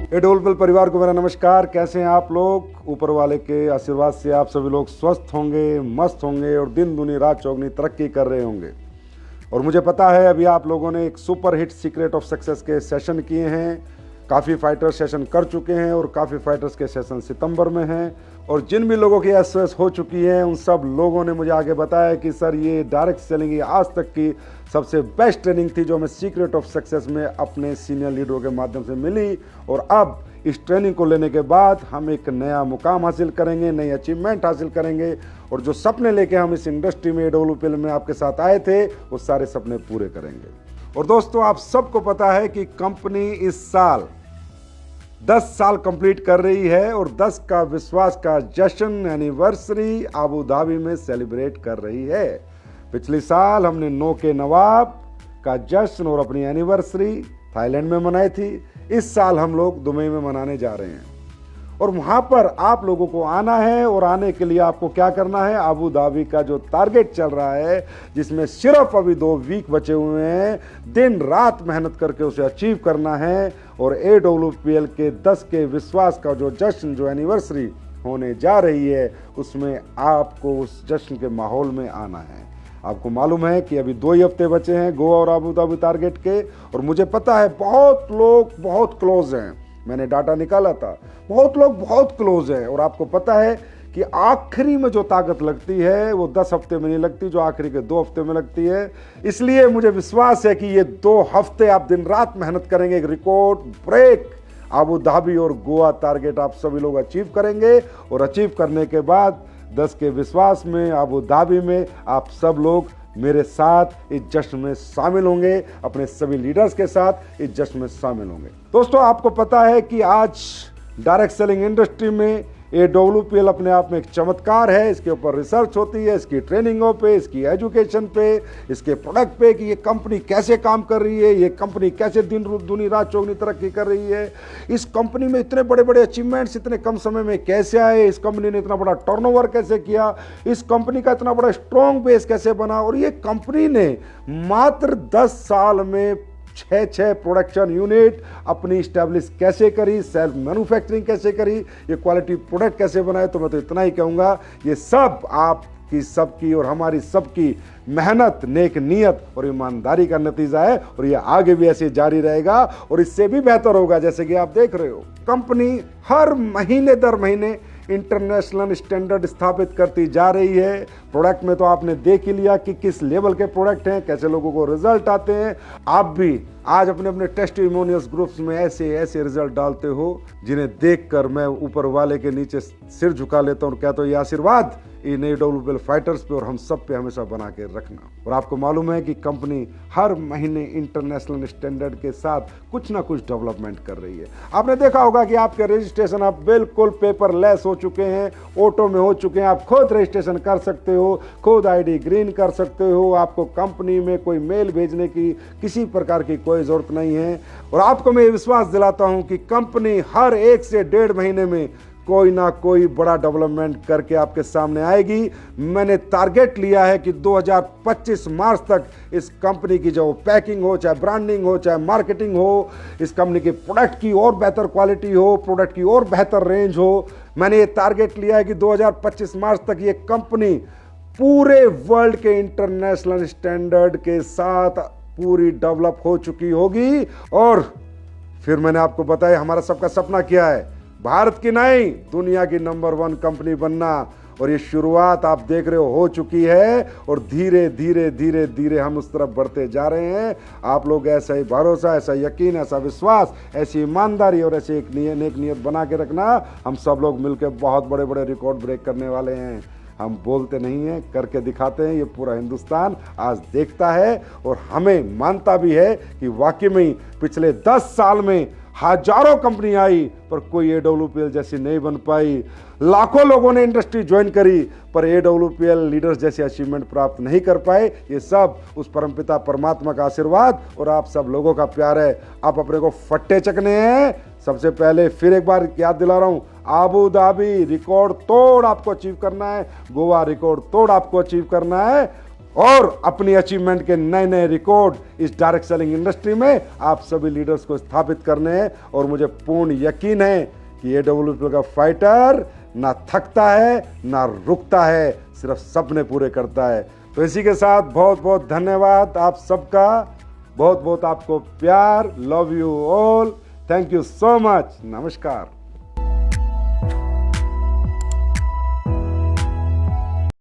एडोलपल परिवार को मेरा नमस्कार। कैसे हैं आप लोग? ऊपर वाले के आशीर्वाद से आप सभी लोग स्वस्थ होंगे, मस्त होंगे और दिन दुनी रात चौगनी तरक्की कर रहे होंगे। और मुझे पता है अभी आप लोगों ने एक super hit secret of success के सेशन किए हैं। काफ़ी फाइटर सेशन कर चुके हैं और काफ़ी फाइटर्स के सेशन सितंबर में हैं। और जिन भी लोगों की एसएस हो चुकी है उन सब लोगों ने मुझे आगे बताया कि सर ये डायरेक्ट सेलिंग की आज तक की सबसे बेस्ट ट्रेनिंग थी जो हमें सीक्रेट ऑफ सक्सेस में अपने सीनियर लीडरों के माध्यम से मिली। और अब इस ट्रेनिंग को लेने के बाद हम एक नया मुकाम हासिल करेंगे, नई अचीवमेंट हासिल करेंगे और जो सपने लेके हम इस इंडस्ट्री में एडोलपल में आपके साथ आए थे वो सारे सपने पूरे करेंगे। और दोस्तों आप सबको पता है कि कंपनी इस साल 10 साल कंप्लीट कर रही है और 10 का विश्वास का जश्न एनिवर्सरी अबू धाबी में सेलिब्रेट कर रही है। पिछले साल हमने 9 के नवाब का जश्न और अपनी एनिवर्सरी थाईलैंड में मनाई थी। इस साल हम लोग दुबई में मनाने जा रहे हैं और वहां पर आप लोगों को आना है। और आने के लिए आपको क्या करना है, अबू धाबी का जो टारगेट चल रहा है जिसमें सिर्फ अभी 2 वीक बचे हुए हैं, दिन रात मेहनत करके उसे अचीव करना है। और एडोलपल के 10 के विश्वास का जो जश्न, जो एनिवर्सरी होने जा रही है, उसमें आपको उस जश्न के माहौल में आना है। आपको मालूम है कि अभी 2 ही हफ्ते बचे हैं गोवा और अबू धाबी टारगेट के। और मुझे पता है बहुत लोग बहुत क्लोज हैं, मैंने डाटा निकाला था, बहुत लोग बहुत क्लोज हैं। और आपको पता है कि आखिरी में जो ताकत लगती है वो 10 हफ्ते में नहीं लगती, जो आखिरी के 2 हफ्ते में लगती है। इसलिए मुझे विश्वास है कि ये 2 हफ्ते आप दिन रात मेहनत करेंगे, एक रिकॉर्ड ब्रेक अबू धाबी और गोवा टारगेट आप सभी लोग अचीव करेंगे। और अचीव करने के बाद 10 के विश्वास में अबू धाबी में आप सब लोग मेरे साथ इस जश्न में शामिल होंगे, अपने सभी लीडर्स के साथ इस जश्न में शामिल होंगे। दोस्तों आपको पता है कि आज डायरेक्ट सेलिंग इंडस्ट्री में एडोलपल अपने आप में एक चमत्कार है। इसके ऊपर रिसर्च होती है, इसकी ट्रेनिंगों पे, इसकी एजुकेशन पे, इसके प्रोडक्ट पे कि ये कंपनी कैसे काम कर रही है, ये कंपनी कैसे दिन दुनी रात चौगनी तरक्की कर रही है, इस कंपनी में इतने बड़े बड़े अचीवमेंट्स इतने कम समय में कैसे आए, इस कंपनी ने इतना बड़ा टर्नओवर कैसे किया, इस कंपनी का इतना बड़ा स्ट्रॉन्ग बेस कैसे बना। और ये कंपनी ने मात्र 10 साल में 6 प्रोडक्शन यूनिट अपनी स्टैब्लिश कैसे करी, सेल्फ मैन्युफैक्चरिंग कैसे करी, ये क्वालिटी प्रोडक्ट कैसे बनाए। तो मैं तो इतना ही कहूँगा, ये सब आपकी सबकी और हमारी सबकी मेहनत, नेक नियत और ईमानदारी का नतीजा है। और ये आगे भी ऐसे जारी रहेगा और इससे भी बेहतर होगा। जैसे कि आप देख रहे हो कंपनी हर महीने दर महीने इंटरनेशनल स्टैंडर्ड स्थापित करती जा रही है। प्रोडक्ट में तो आपने देख ही लिया कि किस लेवल के प्रोडक्ट हैं, कैसे लोगों को रिजल्ट आते हैं। आप भी आज अपने अपने टेस्टिमोनियल्स ग्रुप्स में ऐसे ऐसे रिजल्ट डालते हो जिन्हें देखकर मैं ऊपर वाले के नीचे सिर झुका लेता हूं और कहता हूं ये आशीर्वाद इन एडोलपल फाइटर्स पे और हम सब पे हमेशा बना के रखना। और आपको मालूम है कि कंपनी हर महीने इंटरनेशनल स्टैंडर्ड के साथ कुछ ना कुछ डेवलपमेंट कर रही है। आपने देखा होगा कि आपके रजिस्ट्रेशन आप बिल्कुल पेपरलेस हो चुके हैं, ऑटो में हो चुके हैं। आप खुद रजिस्ट्रेशन कर सकते हो, खुद आईडी ग्रीन कर सकते हो। आपको कंपनी में कोई मेल भेजने की किसी प्रकार की कोई जरूरत नहीं है। और आपको मैं विश्वास दिलाता हूं कि कंपनी हर 1 से 1.5 महीने में कोई ना कोई बड़ा डेवलपमेंट करके आपके सामने आएगी। मैंने टारगेट लिया है कि 2025 मार्च तक इस कंपनी की जो पैकिंग हो, चाहे ब्रांडिंग हो, चाहे मार्केटिंग हो, इस कंपनी के प्रोडक्ट की और बेहतर क्वालिटी हो, प्रोडक्ट की और बेहतर रेंज हो। मैंने ये टारगेट लिया है कि 2025 मार्च तक ये कंपनी पूरे वर्ल्ड के इंटरनेशनल स्टैंडर्ड के साथ पूरी डेवलप हो चुकी होगी। और फिर मैंने आपको बताया हमारा सबका सपना क्या है, भारत की नहीं दुनिया की नंबर 1 कंपनी बनना। और ये शुरुआत आप देख रहे हो चुकी है और धीरे धीरे धीरे धीरे हम उस तरफ बढ़ते जा रहे हैं। आप लोग ऐसा ही भरोसा, ऐसा यकीन, ऐसा विश्वास, ऐसी ईमानदारी और ऐसे एक नेक नियत बना के रखना। हम सब लोग मिलकर बहुत बड़े बड़े रिकॉर्ड ब्रेक करने वाले हैं। हम बोलते नहीं हैं, करके दिखाते हैं। ये पूरा हिंदुस्तान आज देखता है और हमें मानता भी है कि वाकई में पिछले 10 साल में हजारों कंपनी आई पर कोई एडोलपल जैसी नहीं बन पाई। लाखों लोगों ने इंडस्ट्री ज्वाइन करी पर एडोलपल लीडर्स जैसे अचीवमेंट प्राप्त नहीं कर पाए। ये सब उस परमपिता परमात्मा का आशीर्वाद और आप सब लोगों का प्यार है। आप अपने को फट्टे चकने हैं। सबसे पहले फिर एक बार याद दिला रहा हूं, अबू धाबी रिकॉर्ड तोड़ आपको अचीव करना है, गोवा रिकॉर्ड तोड़ आपको अचीव करना है। और अपनी अचीवमेंट के नए नए रिकॉर्ड इस डायरेक्ट सेलिंग इंडस्ट्री में आप सभी लीडर्स को स्थापित करने हैं। और मुझे पूर्ण यकीन है कि AWPL का फाइटर ना थकता है ना रुकता है, सिर्फ सपने पूरे करता है। तो इसी के साथ बहुत बहुत धन्यवाद आप सबका, बहुत बहुत आपको प्यार। Love you all, thank you so much, नमस्कार।